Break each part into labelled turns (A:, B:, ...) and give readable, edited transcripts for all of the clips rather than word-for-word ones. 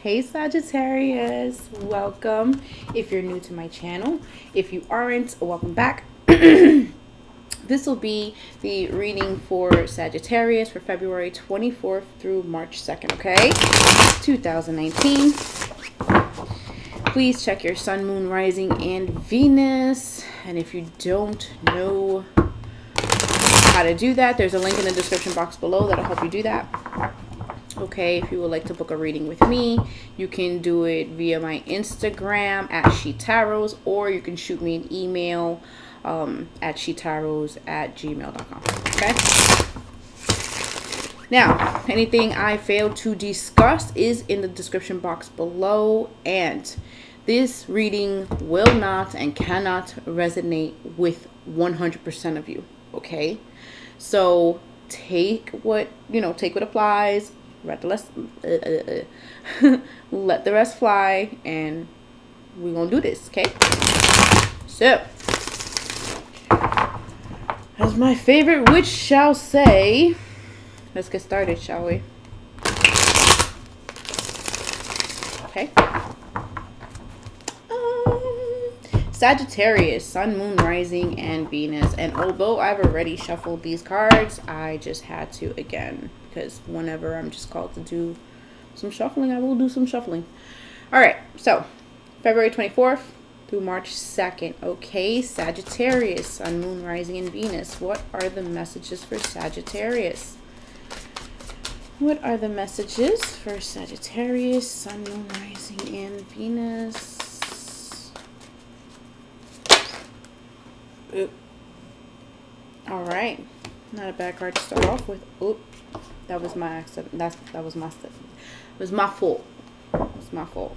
A: Hey Sagittarius, welcome if you're new to my channel. If you aren't, welcome back. This will be the reading for Sagittarius for February 24th through March 2nd, okay? 2019. Please check your sun, moon, rising, and Venus. And if you don't know how to do that, there's a link in the description box below that'll help you do that. Okay, if you would like to book a reading with me, you can do it via my Instagram at shetarots, or you can shoot me an email at shetarots@gmail.com. Okay. Now, anything I failed to discuss is in the description box below, and this reading will not and cannot resonate with 100% of you. Okay, so take what applies. Let the rest fly, and we're gonna do this, okay? So, as my favorite witch shall say, let's get started, shall we? Okay. Sagittarius, sun, moon, rising, and Venus. And although I've already shuffled these cards, I just had to again, because whenever I'm just called to do some shuffling, I will do some shuffling. All right, so February 24th through March 2nd. Okay, Sagittarius, sun, moon, rising, and Venus. What are the messages for Sagittarius? What are the messages for Sagittarius, sun, moon, rising, and Venus? Oop. All right, not a bad card to start off with. Oop, that was my accident. That was my fault. It was my fault.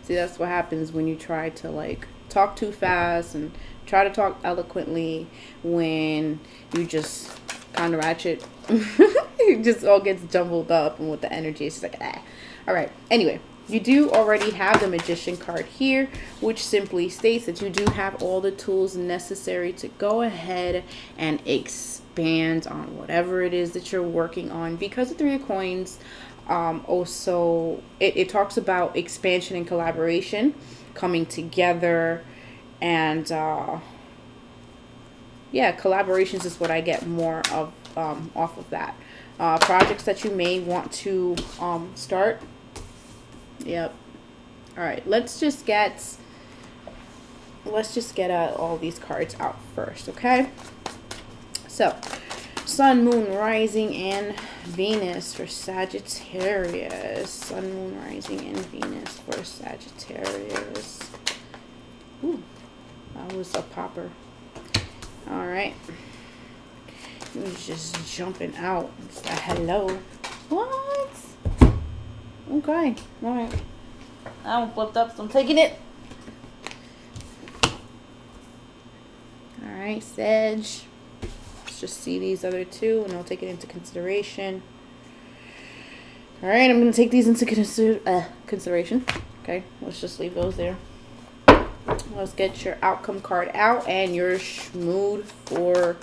A: See, that's what happens when you try to like talk too fast and try to talk eloquently when you just kind of ratchet. It just all gets jumbled up, and with the energy, it's just like ah. All right. Anyway. You do already have the Magician card here, which simply states that you do have all the tools necessary to go ahead and expand on whatever it is that you're working on. Because the Three of Coins, also, it talks about expansion and collaboration, coming together, and yeah, collaborations is what I get more of off of that. Projects that you may want to start. Yep. All right, let's just get all these cards out first, okay? So, sun, moon, rising, and Venus for Sagittarius. Sun, moon, rising, and Venus for Sagittarius. Ooh, that was a popper. All right. He was just jumping out. It's a hello. What? Okay, all right. That one flipped up, so I'm taking it. All right, Sag. Let's just see these other two, and I'll take it into consideration. All right, I'm going to take these into consideration. Okay, let's just leave those there. Let's get your outcome card out and your schmood for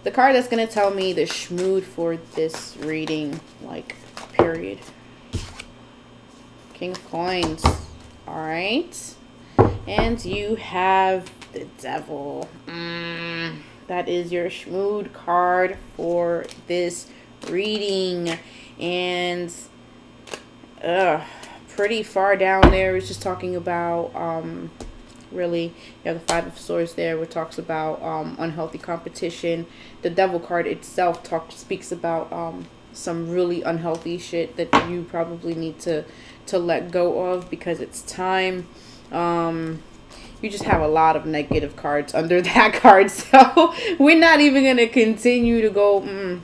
A: the card that's going to tell me the schmood for this reading, like, period. King of Coins. All right. And you have the Devil. That is your schmood card for this reading. And pretty far down there is just talking about really, you have the Five of Swords there, which talks about unhealthy competition. The Devil card itself speaks about some really unhealthy shit that you probably need to let go of, because it's time. You just have a lot of negative cards under that card, so we're not even going to continue to go,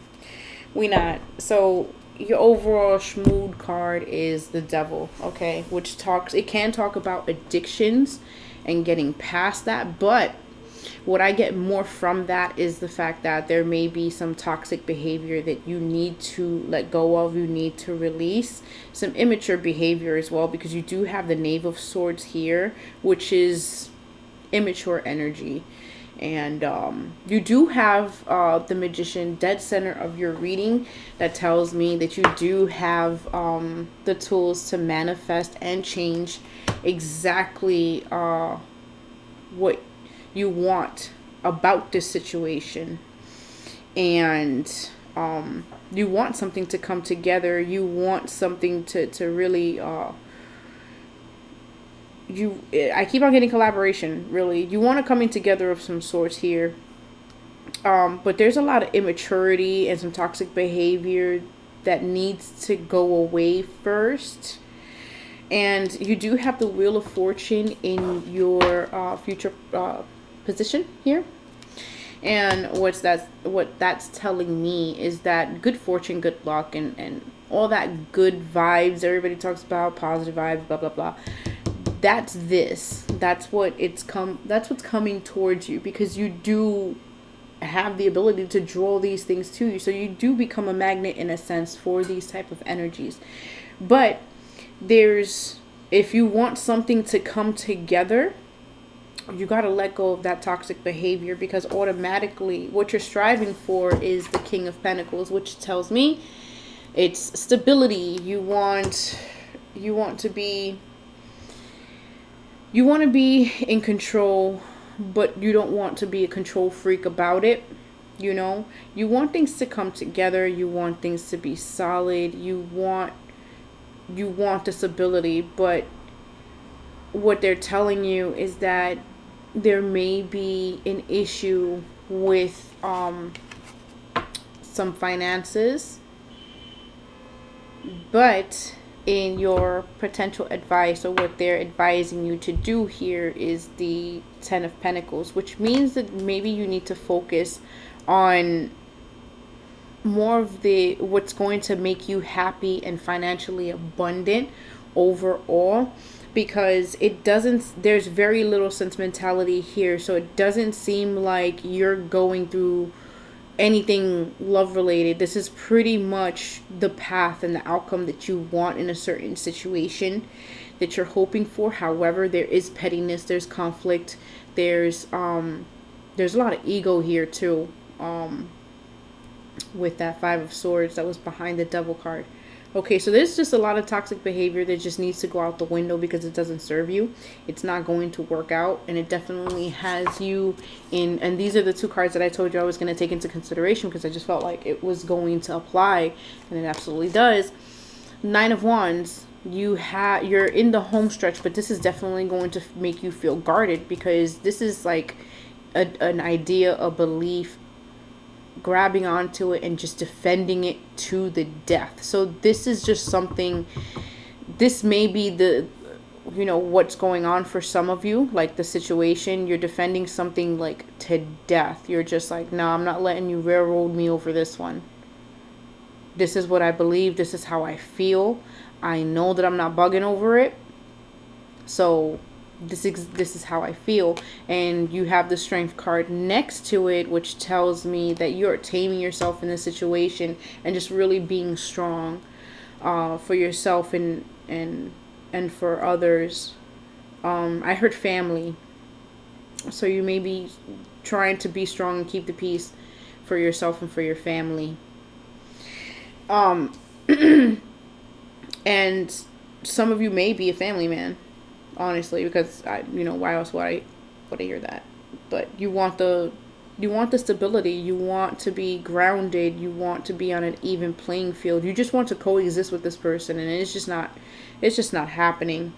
A: we're not. So your overall schmood card is the Devil, okay, which it can talk about addictions and getting past that, but what I get more from that is the fact that there may be some toxic behavior that you need to let go of, you need to release. Some immature behavior as well, because you do have the Knave of Swords here, which is immature energy. And you do have the Magician dead center of your reading. That tells me that you do have the tools to manifest and change exactly what you want about this situation. And you want something to come together. You want something to really I keep on getting collaboration, really. You want a coming together of some sorts here. But there's a lot of immaturity and some toxic behavior that needs to go away first. And you do have the Wheel of Fortune in your future position here. And what that's telling me is that good fortune, good luck, and all that good vibes everybody talks about, positive vibes, blah blah blah. That's this. That's what's coming towards you, because you do have the ability to draw these things to you. So you do become a magnet in a sense for these type of energies. But if you want something to come together, you got to let go of that toxic behavior, because automatically what you're striving for is the King of Pentacles, which tells me it's stability. You want to be in control, but you don't want to be a control freak about it. You want things to come together. You want things to be solid. You want the stability, but what they're telling you is that there may be an issue with some finances, but in your potential advice, or what they're advising you to do here, is the Ten of Pentacles, which means that maybe you need to focus on more of what's going to make you happy and financially abundant overall, because there's very little sentimentality here. So it doesn't seem like you're going through anything love related. This is pretty much the path and the outcome that you want in a certain situation that you're hoping for. However, there is pettiness, there's conflict, there's a lot of ego here too, with that Five of Swords that was behind the Devil card. Okay, so there's just a lot of toxic behavior that just needs to go out the window, because it doesn't serve you. It's not going to work out, and it definitely has you in. And these are the two cards that I told you I was going to take into consideration, because I just felt like it was going to apply, and it absolutely does. Nine of Wands, you're in the home stretch, but this is definitely going to make you feel guarded, because this is like an idea, a belief, grabbing onto it and just defending it to the death. So this is just something, this may be what's going on for some of you, like the situation. You're defending something like to death. You're just like, no, I'm not letting you railroad me over this one. This is what I believe. This is how I feel. I know that I'm not bugging over it. So this is how I feel. And you have the Strength card next to it, which tells me that you're taming yourself in this situation and just really being strong for yourself and for others. I heard family, so you may be trying to be strong and keep the peace for yourself and for your family. And some of you may be a family man, honestly, because why else would I hear that? But you want the stability. You want to be grounded. You want to be on an even playing field. You just want to coexist with this person, and it's just not happening.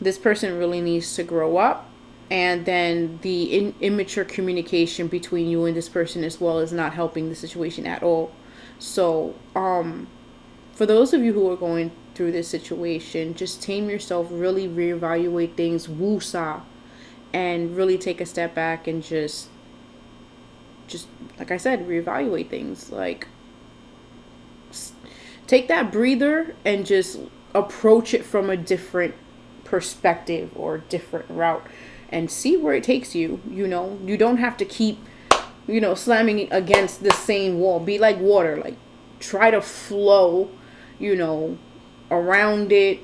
A: This person really needs to grow up, and then the immature communication between you and this person as well is not helping the situation at all. So for those of you who are going through this situation, just tame yourself, really reevaluate things, woosah, and really take a step back and just like I said, reevaluate things. Like, take that breather and just approach it from a different perspective or different route and see where it takes you. You don't have to keep slamming against the same wall. Be like water, like try to flow around it,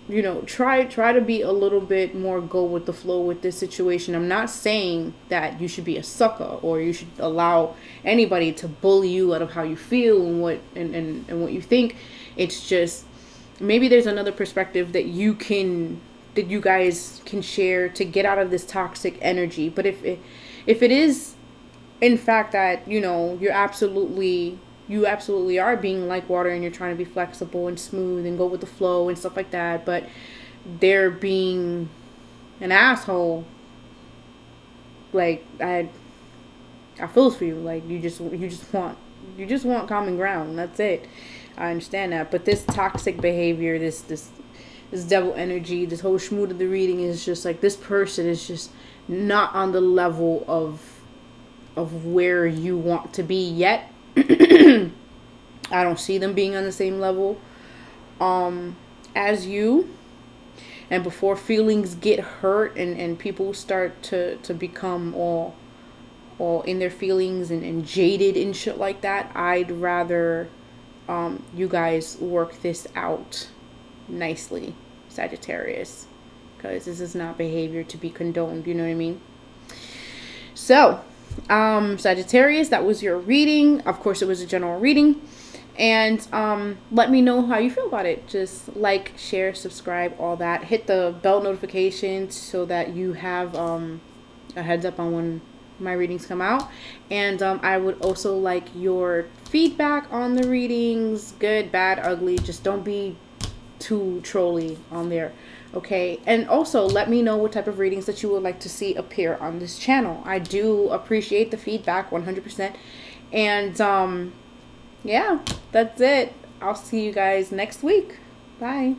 A: you know, try to be a little bit more go with the flow with this situation. I'm not saying that you should be a sucker or you should allow anybody to bully you out of how you feel and what you think. It's just maybe there's another perspective that you guys can share to get out of this toxic energy. But if it is in fact that, you know, you absolutely are being like water and you're trying to be flexible and smooth and go with the flow and stuff like that, but they're being an asshole, like I feel for you. Like you just want common ground. That's it. I understand that. But this toxic behavior, this devil energy, this whole schmoot of the reading is just like this person is just not on the level of where you want to be yet. I don't see them being on the same level as you. And before feelings get hurt and people start to become all in their feelings and jaded and shit like that, I'd rather you guys work this out nicely, Sagittarius, because this is not behavior to be condoned. You know what I mean? So Sagittarius, that was your reading. Of course, it was a general reading. And let me know how you feel about it. Just like, share, subscribe, all that. Hit the bell notifications so that you have a heads up on when my readings come out. And I would also like your feedback on the readings. Good, bad, ugly. Just don't be too trolly on there. Okay, and also let me know what type of readings that you would like to see appear on this channel. I do appreciate the feedback 100%. And yeah, that's it. I'll see you guys next week. Bye.